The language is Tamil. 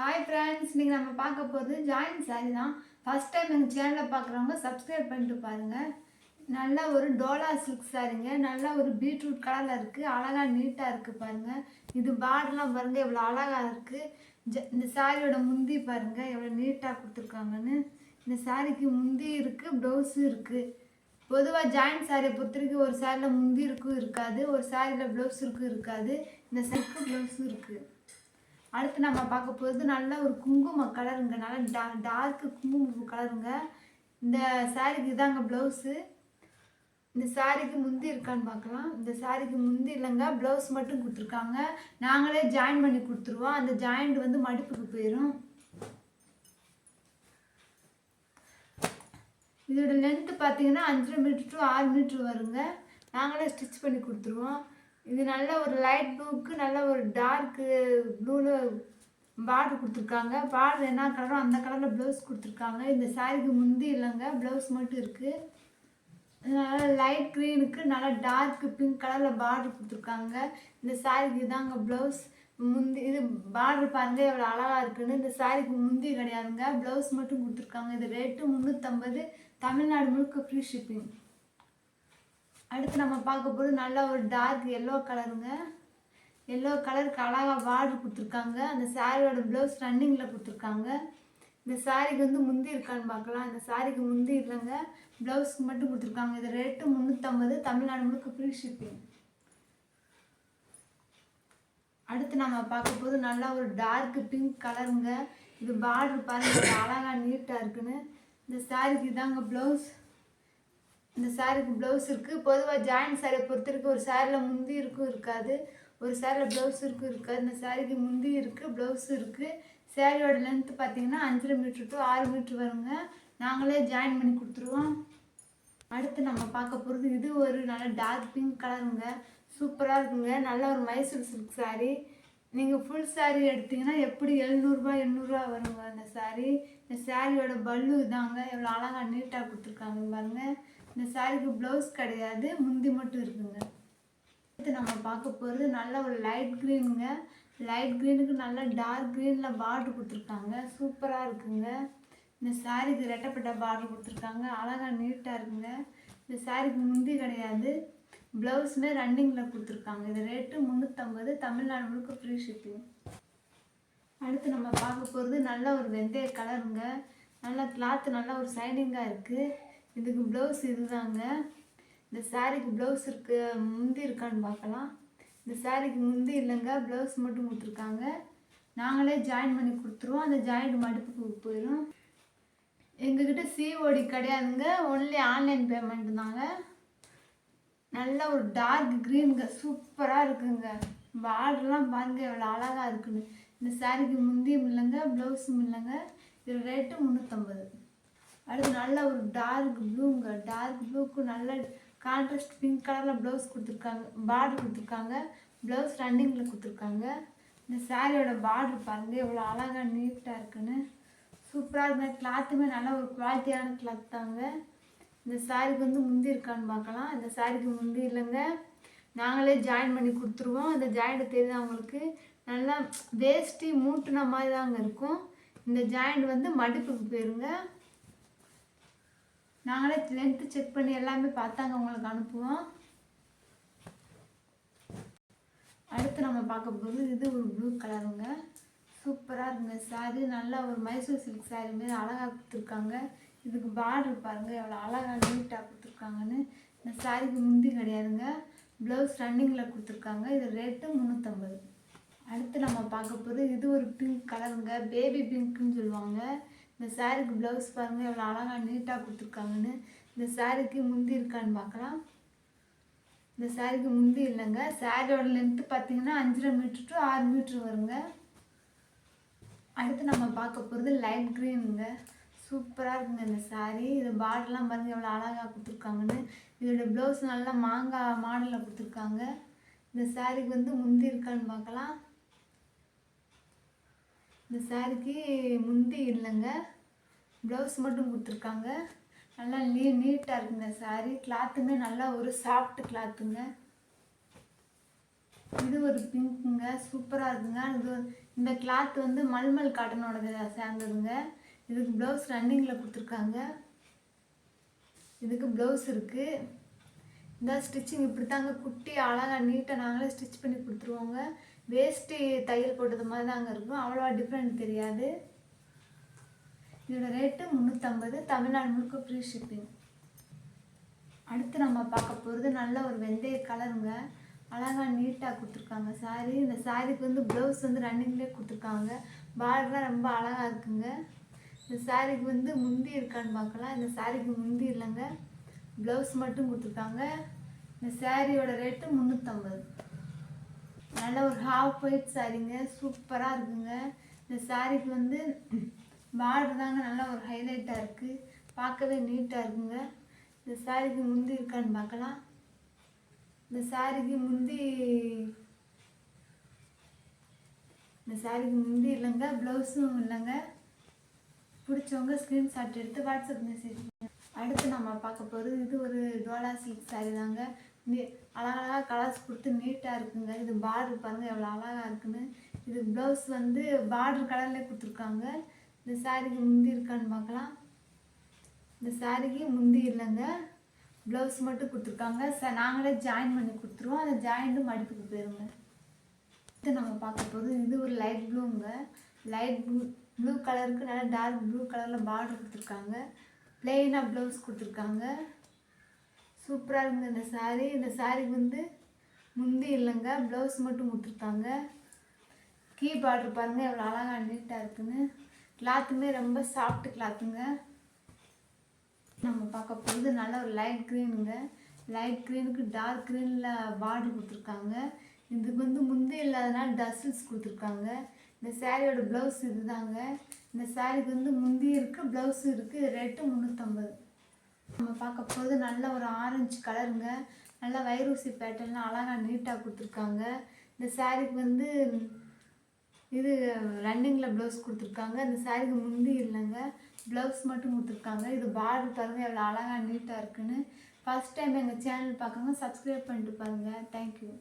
ஹாய் ஃப்ரெண்ட்ஸ், இன்றைக்கி நம்ம பார்க்க போகிறது ஜாயின் சாரி தான். ஃபஸ்ட் டைம் எங்கள் சேனலை பார்க்குறவங்க சப்ஸ்கிரைப் பண்ணிட்டு பாருங்கள். நல்ல ஒரு டோலா சில்க் சாரிங்க. நல்ல ஒரு பீட்ரூட் கலரில் இருக்குது. அழகாக நீட்டாக இருக்குது பாருங்கள். இது பார்டர்லாம் பாருங்கள் எவ்வளோ அழகாக இருக்குது. இந்த சாரியோட முந்தி பாருங்கள் எவ்வளோ நீட்டாக கொடுத்துருக்காங்கன்னு. இந்த சாரிக்கு முந்தி இருக்குது, ப்ளவுஸும் இருக்குது. பொதுவாக ஜாயின் சாரியை பொறுத்த வரைக்கும் ஒரு சாரியில் முந்தி இருக்கும் இருக்காது, ஒரு சாரியில் ப்ளவுஸ் இருக்கும் இருக்காது. இந்த சாரிக்கு ப்ளவுஸும் இருக்குது. அடுத்து நம்ம பார்க்க போகிறது நல்ல ஒரு குங்கும கலருங்க. நல்லா டார்க்கு குங்கும கலருங்க. இந்த சாரிக்கு இதாங்க ப்ளவுஸு. இந்த சாரிக்கு முந்தி இருக்கான்னு பார்க்கலாம். இந்த சாரிக்கு முந்தி இல்லைங்க, ப்ளவுஸ் மட்டும் கொடுத்துருக்காங்க. நாங்களே ஜாயின் பண்ணி கொடுத்துருவோம். அந்த ஜாயிண்ட் வந்து மடிப்புக்கு போயிடும். இதோட லென்த்து பார்த்தீங்கன்னா 5 மீட்டர் டு 6 மீட்ரு வருங்க. நாங்களே ஸ்டிச் பண்ணி கொடுத்துருவோம். இது நல்ல ஒரு லைட் ப்ளூக்கு நல்ல ஒரு டார்க்கு ப்ளூவில் பார்டர் கொடுத்துருக்காங்க. பார்டர் என்ன கலரோ அந்த கலரில் ப்ளவுஸ் கொடுத்துருக்காங்க. இந்த சாரிக்கு முந்தி இல்லைங்க, ப்ளவுஸ் மட்டும் இருக்குது. நல்லா லைட் க்ரீனுக்கு நல்லா டார்க்கு பிங்க் கலரில் பார்டர் கொடுத்துருக்காங்க. இந்த சாரிக்கு இதாங்க ப்ளவுஸ். முந்தி இது பார்டர் பாருங்கள் எவ்வளோ அழகாக இருக்குன்னு. இந்த சாரிக்கு முந்தி கிடையாதுங்க, ப்ளவுஸ் மட்டும் கொடுத்துருக்காங்க. இது ரேட்டு 350. தமிழ்நாடு முழுக்க ஃப்ரீ ஷிப்பிங். அடுத்து நம்ம பார்க்க போகிறது நல்ல ஒரு டார்க் எல்லோ கலருங்க. எல்லோ கலருக்கு அழகாக பார்டர் கொடுத்துருக்காங்க. அந்த சாரியோட ப்ளவுஸ் ரன்னிங்கில் கொடுத்துருக்காங்க. இந்த சாரிக்கு வந்து முந்தி இருக்கான்னு பார்க்கலாம். இந்த சாரிக்கு முந்தி இல்லைங்க, ப்ளவுஸ்க்கு மட்டும் கொடுத்துருக்காங்க. இது ரேட்டு 350. தமிழ்நாடு முழுக்க ஃப்ரீ ஷிப்பிங். அடுத்து நம்ம பார்க்க போது நல்லா ஒரு டார்க் பிங்க் கலருங்க. இது பார்டர் பாருங்கள் அழகாக நீட்டாக இருக்குன்னு. இந்த சாரிக்கு இதாங்க ப்ளவுஸ். இந்த சாரிக்கு ப்ளவுஸ் இருக்குது. பொதுவாக ஜாயின் சாரியை பொறுத்த வரைக்கும் ஒரு சாரியில் முந்தி இருக்கும் இருக்காது, ஒரு சாரியில் ப்ளவுஸ் இருக்கும் இருக்காது. இந்த சாரிக்கு முந்தி இருக்குது, ப்ளவுஸ் இருக்குது. சாரியோட லென்த்து பார்த்தீங்கன்னா 5 மீட்டர் டு 6 மீட்ரு வருங்க. நாங்களே ஜாயின் பண்ணி கொடுத்துருவோம். அடுத்து நம்ம பார்க்க போகிறது இது ஒரு நல்ல டார்க் பிங்க் கலருங்க. சூப்பராக இருக்குங்க. நல்ல ஒரு மைசூர் சில்க் சாரீ. நீங்கள் ஃபுல் சாரீ எடுத்திங்கன்னா எப்படி 700 800 வருங்க அந்த சாரீ. இந்த சாரியோட பல்லு இதாங்க எவ்வளோ அழகாக நீட்டாக கொடுத்துருக்காங்க பாருங்கள். இந்த சாரிக்கு ப்ளவுஸ் கிடையாது, முந்தி மட்டும் இருக்குங்க. அடுத்து நம்ம பார்க்க போகிறது நல்ல ஒரு லைட் க்ரீனுங்க. லைட் க்ரீனுக்கு நல்ல டார்க் க்ரீனில் பார்டர் கொடுத்துருக்காங்க. சூப்பராக இருக்குங்க. இந்த சாரிக்கு ரெட்டப்பட்ட பார்டர் கொடுத்துருக்காங்க. அழகாக நீட்டாக இருக்குங்க. இந்த சாரிக்கு முந்தி கிடையாது, ப்ளவுஸுமே ரன்னிங்கில் கொடுத்துருக்காங்க. இது ரேட்டு 350. தமிழ்நாடு முழுக்க ஃப்ரீ ஷிப்பிங். அடுத்து நம்ம பார்க்க போகிறது நல்ல ஒரு வெந்தய கலருங்க. நல்லா கிளாத்து நல்லா ஒரு ஷைனிங்காக இருக்குது. இதுக்கு ப்ளவுஸ் இதுதாங்க. இந்த சாரிக்கு ப்ளவுஸ் இருக்கு, முந்தி இருக்கான்னு பார்க்கலாம். இந்த சாரிக்கு முந்தி இல்லைங்க, ப்ளவுஸ் மட்டும் கொடுத்துருக்காங்க. நாங்களே ஜாயின் பண்ணி கொடுத்துருவோம். அந்த ஜாயிண்ட் மடிப்புக்கு போயிடும். எங்ககிட்ட சிஓடி கிடையாதுங்க, ஒன்லி ஆன்லைன் பேமெண்ட் தாங்க. நல்ல ஒரு டார்க் க்ரீனுங்க, சூப்பராக இருக்குங்க. பார்டர்லாம் பாருங்கள் எவ்வளோ அழகாக இருக்குன்னு. இந்த சாரிக்கு முந்தியும் இல்லைங்க, ப்ளவுஸும் இல்லைங்க. இது ரேட்டு 350. அடுத்து நல்ல ஒரு டார்க் ப்ளூங்க. டார்க் ப்ளூக்கு நல்ல கான்ட்ராஸ்ட் பிங்க் கலரில் ப்ளவுஸ் கொடுத்துருக்காங்க, பார்டர் கொடுத்துருக்காங்க. ப்ளவுஸ் ரன்னிங்கில் கொடுத்துருக்காங்க. இந்த சாரியோட பார்டர் பாருங்கள் எவ்வளோ அழகாக நீட்டாக இருக்குன்னு. சூப்பராக இருக்குங்க. கிளாத்துமே நல்ல ஒரு குவாலிட்டியான கிளாத் தாங்க. இந்த சாரிக்கு வந்து முந்தி இருக்கான்னு பார்க்கலாம். இந்த சாரிக்கு முந்தி இல்லைங்க, நாங்களே ஜாயின் பண்ணி கொடுத்துருவோம். அந்த ஜாயிண்ட் தெரியுது அவங்களுக்கு. நல்லா வேஷ்டி மூட்டுன மாதிரி தாங்க இருக்கும். இந்த ஜாயிண்ட் வந்து மடிப்புக்கு போயிருங்க. நாங்களே லென்த்து செக் பண்ணி எல்லாமே பார்த்தாங்க உங்களுக்கு அனுப்புவோம். அடுத்து நம்ம பார்க்க போகிறது இது ஒரு ப்ளூ கலருங்க. சூப்பராக இருக்குங்க சாரி. நல்லா ஒரு மைசூர் சில்க் சாரி மாரி அழகாக கொடுத்துருக்காங்க. இதுக்கு பார்டர் பாருங்கள் எவ்வளோ அழகாக நீட்டாக கொடுத்துருக்காங்கன்னு. இந்த சாரிக்கு முந்தி கிடையாதுங்க, ப்ளவுஸ் ரன்னிங்கில் கொடுத்துருக்காங்க. இது ரேட்டு 350. அடுத்து நம்ம பார்க்க போகிறது இது ஒரு பிங்க் கலருங்க. பேபி பிங்க்குன்னு சொல்லுவாங்க. இந்த சாரிக்கு ப்ளவுஸ் பாருங்கள் எவ்வளோ அழகாக நீட்டாக கொடுத்துருக்காங்கன்னு. இந்த சாரிக்கு முந்தி இருக்கான்னு பார்க்கலாம். இந்த சாரிக்கு முந்தி இல்லைங்க. சாரியோட லென்த்து பார்த்தீங்கன்னா 5 மீட்டர் டு 6 மீட்ரு வருங்க. அடுத்து நம்ம பார்க்க போகிறது லைட் க்ரீனுங்க. சூப்பராக இருக்குங்க இந்த சாரீ. இது பார்டர்லாம் பாருங்கள் எவ்வளோ அழகாக கொடுத்துருக்காங்கன்னு. இதோட ப்ளவுஸ் நல்லா மாங்காய் மாடலில் கொடுத்துருக்காங்க. இந்த சாரிக்கு வந்து முந்தி இருக்கான்னு பார்க்கலாம். இந்த சாரிக்கு முந்தி இல்லைங்க, ப்ளவுஸ் மட்டும் கொடுத்துருக்காங்க. நல்லா நீட்டாக இருக்குங்க சாரி. கிளாத்துமே நல்லா ஒரு சாஃப்ட் கிளாத்துங்க. இது ஒரு பிங்க்குங்க, சூப்பராக இருக்குங்க. இந்த கிளாத் வந்து மல்மல் காட்டனோட சேர்ந்ததுங்க. இதுக்கு ப்ளவுஸ் ரன்னிங்கில் கொடுத்துருக்காங்க. இதுக்கு ப்ளவுஸ் இருக்குது. இந்த ஸ்டிச்சிங் இப்படி தாங்க குட்டி அழகாக நீட்டாக நாங்களே ஸ்டிச் பண்ணி கொடுத்துருவோங்க. வேஸ்ட்டு தையல் போட்டது மாதிரி தாங்க இருக்கும், அவ்வளோவா டிஃப்ரெண்ட் தெரியாது. இதோட ரேட்டு 350, தமிழ்நாடு முழுக்க ஃப்ரீ ஷிப்பிங். அடுத்து நம்ம பார்க்க போகிறது நல்ல ஒரு வெந்தய கலருங்க. அழகாக நீட்டாக கொடுத்துருக்காங்க சாரீ. இந்த சாரீக்கு வந்து ப்ளவுஸ் வந்து ரன்னிங்லேயே கொடுத்துருக்காங்க. பார்டர்லாம் ரொம்ப அழகாக இருக்குங்க. இந்த சாரீக்கு வந்து முந்தி இருக்கான்னு பார்க்கலாம். இந்த சாரீக்கு முந்தி இல்லைங்க, ப்ளவுஸ் மட்டும் கொடுத்துருக்காங்க. இந்த சாரியோட ரேட்டு 350. நல்ல ஒரு ஹாஃப் ஒயிட் சாரீங்க, சூப்பராக இருக்குங்க. இந்த சாரீக்கு வந்து பார்டர் தாங்க நல்லா ஒரு ஹைலைட்டாக இருக்குது, பார்க்கவே நீட்டாக இருக்குங்க. இந்த சாரீக்கு முந்தி இருக்கான்னு பார்க்கலாம். இந்த சாரீக்கு முந்தி இல்லைங்க, ப்ளவுஸும் இல்லைங்க. பிடிச்சவங்க ஸ்க்ரீன்ஷாட் எடுத்து வாட்ஸ்அப் மெசேஜ். அடுத்து நம்ம பார்க்க போகிறது இது ஒரு டோலா சில்க் சாரீ தாங்க. அழகழகாக கலர்ஸ் கொடுத்து நீட்டாக இருக்குங்க. இது பார்டர் பாருங்கள் எவ்வளோ அழகாக இருக்குன்னு. இது ப்ளவுஸ் வந்து பார்டர் கலர்லேயே கொடுத்துருக்காங்க. இந்த சாரீக்கு முந்தி இருக்கான்னு பார்க்கலாம். இந்த சாரீக்கு முந்தி இல்லைங்க, ப்ளவுஸ் மட்டும் கொடுத்துருக்காங்க. நாங்களே ஜாயின் பண்ணி கொடுத்துருவோம், அந்த ஜாயிண்ட்டும் மடிப்புக்கு போயிருங்க. இது நம்ம பார்க்க போகிறது இது ஒரு லைட் ப்ளூங்க. லைட் ப்ளூ கலருக்கு நல்லா டார்க் ப்ளூ கலரில் பார்டர் கொடுத்துருக்காங்க. பிளெயினாக ப்ளவுஸ் கொடுத்துருக்காங்க. சூப்பராக இருக்குங்க இந்த சாரீ. இந்த சாரீக்கு வந்து முந்தி இல்லைங்க, ப்ளவுஸ் மட்டும் கொடுத்துருக்காங்க. கீ பார்டர் பாருங்கள் எவ்வளோ அழகாக நீட்டாக இருக்குன்னு. கிளாத்துமே ரொம்ப சாஃப்ட் கிளாத்துங்க. நம்ம பார்க்க போகிறது நல்ல ஒரு லைட் க்ரீனுங்க. லைட் க்ரீனுக்கு டார்க் க்ரீனில் பார்டர் கொடுத்துருக்காங்க. இதுக்கு வந்து முந்தி இல்லாதனால டசில்ஸ் கொடுத்துருக்காங்க. இந்த சாரியோட ப்ளவுஸ் இதுதாங்க. இந்த சாரீக்கு வந்து முந்தி இருக்குது, ப்ளவுஸும் இருக்குது. ரேட்டு 350. நம்ம பார்க்க போகிறது நல்ல ஒரு ஆரஞ்சு கலருங்க. நல்லா வைரூசி பேட்டர்லாம் அழகாக நீட்டாக கொடுத்துருக்காங்க. இந்த சாரீக்கு வந்து இது ரன்னிங்கில் ப்ளவுஸ் கொடுத்துருக்காங்க. இந்த சாரீக்கு முந்தி இல்லைங்க, ப்ளவுஸ் மட்டும் கொடுத்துருக்காங்க. இது பார்டர் பாருங்கள் எவ்வளோ அழகாக நீட்டாக இருக்குன்னு. ஃபஸ்ட் டைம் எங்கள் சேனல் பார்க்குறவங்க சப்ஸ்கிரைப் பண்ணிட்டு பாருங்கள். தேங்க்யூ.